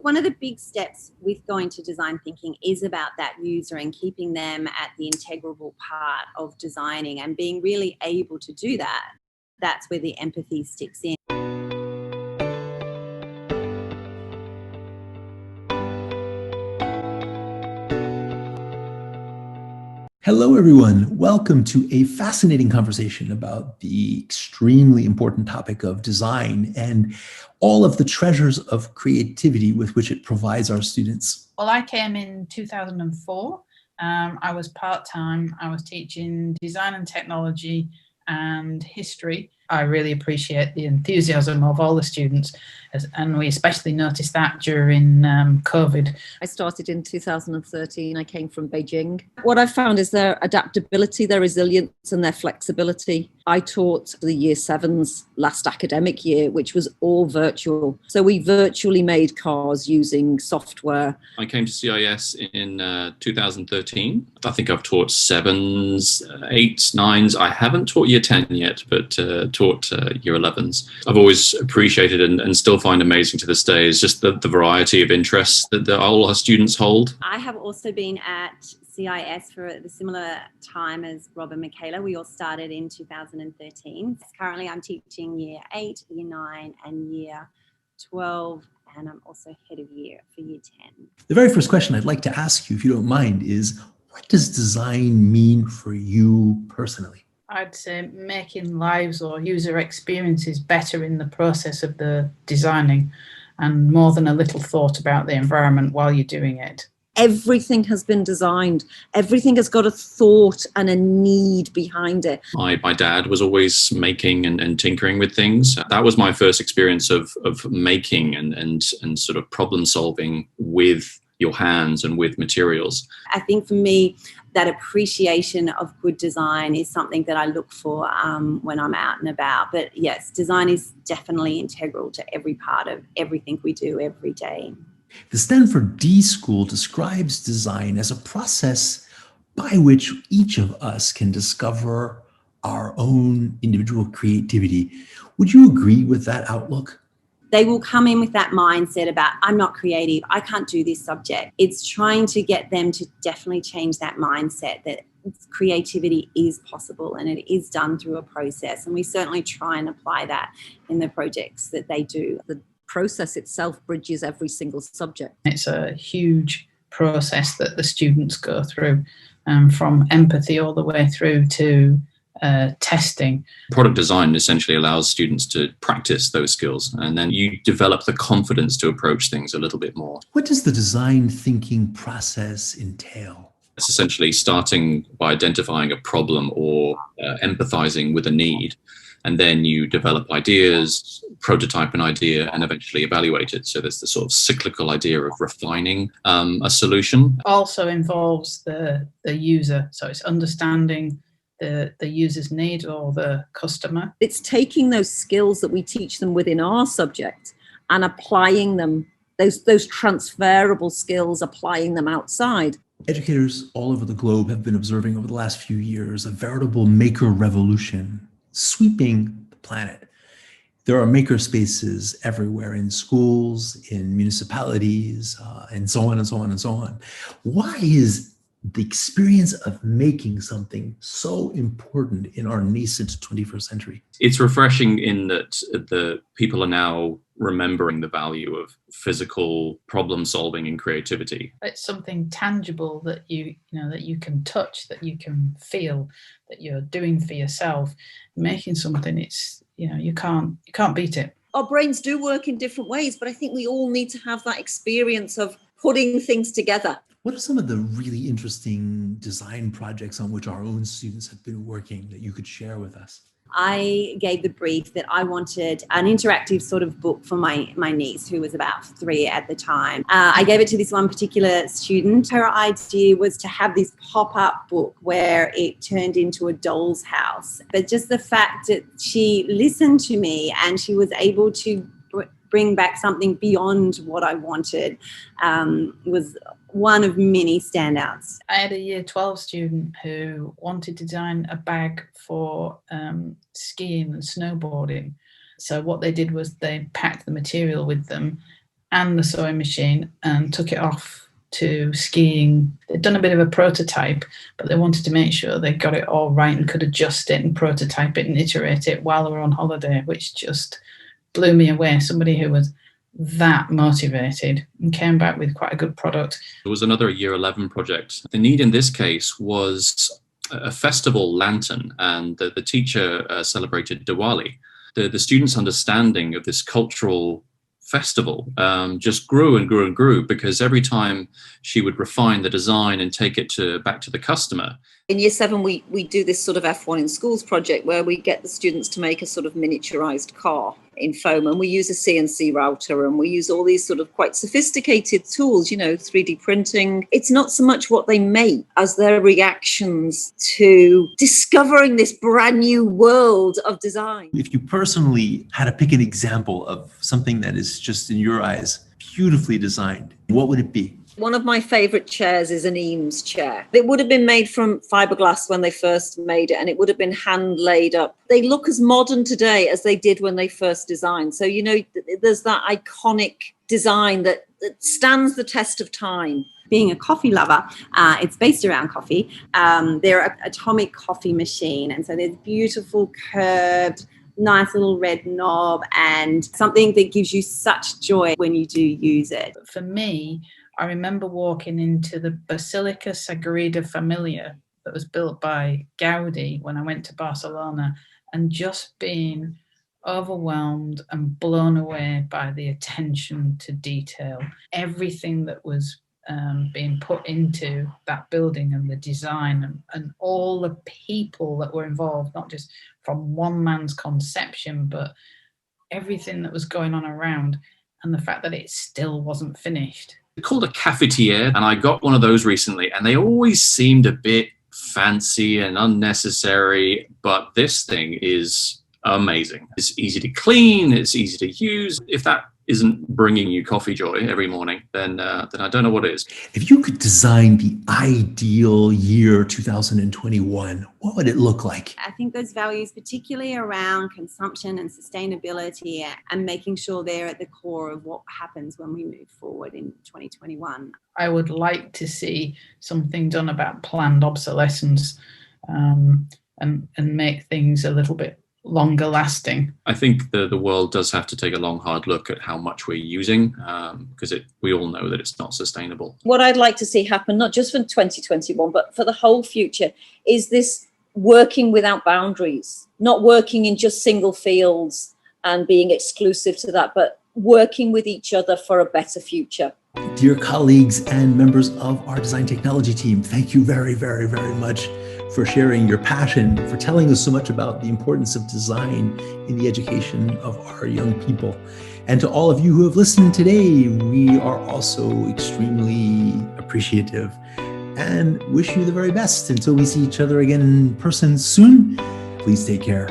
One of the big steps with going to design thinking is about that user and keeping them at the integral part of designing and being really able to do that. That's where the empathy sticks in. Hello, everyone. Welcome to a fascinating conversation about the extremely important topic of design and all of the treasures of creativity with which it provides our students. Well, I came in 2004. I was part-time. I was teaching design and technology and history. I really appreciate the enthusiasm of all the students, and we especially noticed that during COVID. I started in 2013. I came from Beijing. What I found is their adaptability, their resilience and their flexibility. I taught the year sevens last academic year, which was all virtual. So we virtually made cars using software. I came to CIS in 2013. I think I've taught sevens, eights, nines. I haven't taught year 10 yet, but taught year 11s. I've always appreciated and still find amazing to this day is just the variety of interests that all our students hold. I have also been at CIS for the similar time as Rob and Michaela. We all started in 2013. Currently I'm teaching year 8, year 9 and year 12, and I'm also head of year for year 10. The very first question I'd like to ask you, if you don't mind, is what does design mean for you personally? I'd say making lives or user experiences better in the process of the designing, and more than a little thought about the environment while you're doing it. Everything has been designed. Everything has got a thought and a need behind it. My dad was always making and tinkering with things. That was my first experience of making and sort of problem solving with your hands and with materials. I think for me, that appreciation of good design is something that I look for when I'm out and about. But yes, design is definitely integral to every part of everything we do every day. The Stanford D School describes design as a process by which each of us can discover our own individual creativity. Would you agree with that outlook? They will come in with that mindset about, I'm not creative, I can't do this subject. It's trying to get them to definitely change that mindset that creativity is possible and it is done through a process. And we certainly try and apply that in the projects that they do. The process itself bridges every single subject. It's a huge process that the students go through, from empathy all the way through to testing. Product design essentially allows students to practice those skills, and then you develop the confidence to approach things a little bit more. What does the design thinking process entail? It's essentially starting by identifying a problem or empathizing with a need, and then you develop ideas, prototype an idea, and eventually evaluate it. So there's the sort of cyclical idea of refining a solution. Also involves the user, so it's understanding the user's need or the customer. It's taking those skills that we teach them within our subject and applying them, those transferable skills, applying them outside. Educators all over the globe have been observing over the last few years a veritable maker revolution sweeping the planet. There are maker spaces everywhere in schools, in municipalities, and so on and so on and so on. Why is the experience of making something so important in our nascent 21st century? It's refreshing in that the people are now remembering the value of physical problem solving and creativity. It's something tangible that you can touch, that you can feel, that you're doing for yourself. Making something, it's you can't beat it. Our brains do work in different ways, but I think we all need to have that experience of putting things together. What are some of the really interesting design projects on which our own students have been working that you could share with us? I gave the brief that I wanted an interactive sort of book for my niece, who was about 3 at the time. I gave it to this one particular student. Her idea was to have this pop-up book where it turned into a doll's house. But just the fact that she listened to me and she was able to bring back something beyond what I wanted was one of many standouts. I had a year 12 student who wanted to design a bag for skiing and snowboarding. So what they did was they packed the material with them and the sewing machine and took it off to skiing. They'd done a bit of a prototype, but they wanted to make sure they got it all right and could adjust it and prototype it and iterate it while they were on holiday, which just blew me away. Somebody who was that motivated and came back with quite a good product. There was another Year 11 project. The need in this case was a festival lantern, and the teacher celebrated Diwali. The students' understanding of this cultural festival just grew and grew and grew, because every time she would refine the design and take it back to the customer. In Year 7, we do this sort of F1 in Schools project where we get the students to make a sort of miniaturized car in foam, and we use a CNC router, and we use all these sort of quite sophisticated tools, 3D printing. It's not so much what they make as their reactions to discovering this brand new world of design. If you personally had to pick an example of something that is just in your eyes beautifully designed, what would it be? One of my favorite chairs is an Eames chair. It would have been made from fiberglass when they first made it, and it would have been hand laid up. They look as modern today as they did when they first designed. So, there's that iconic design that stands the test of time. Being a coffee lover, it's based around coffee. They're an atomic coffee machine. And so there's beautiful curved, nice little red knob, and something that gives you such joy when you do use it. For me, I remember walking into the Basilica Sagrada Familia that was built by Gaudi when I went to Barcelona, and just being overwhelmed and blown away by the attention to detail. Everything that was being put into that building, and the design, and all the people that were involved, not just from one man's conception, but everything that was going on around, and the fact that it still wasn't finished. They're called a cafetiere, and I got one of those recently, and they always seemed a bit fancy and unnecessary, but this thing is amazing. It's easy to clean, it's easy to use. If that isn't bringing you coffee joy every morning, then I don't know what is. If you could design the ideal year 2021, what would it look like? I think those values, particularly around consumption and sustainability, and making sure they're at the core of what happens when we move forward in 2021. I would like to see something done about planned obsolescence, and make things a little bit longer lasting. I think the world does have to take a long, hard look at how much we're using, because we all know that it's not sustainable. What I'd like to see happen, not just for 2021, but for the whole future, is this working without boundaries, not working in just single fields and being exclusive to that, but working with each other for a better future. Dear colleagues and members of our design technology team, thank you very, very, very much for sharing your passion, for telling us so much about the importance of design in the education of our young people. And to all of you who have listened today, we are also extremely appreciative and wish you the very best. Until we see each other again in person soon, please take care.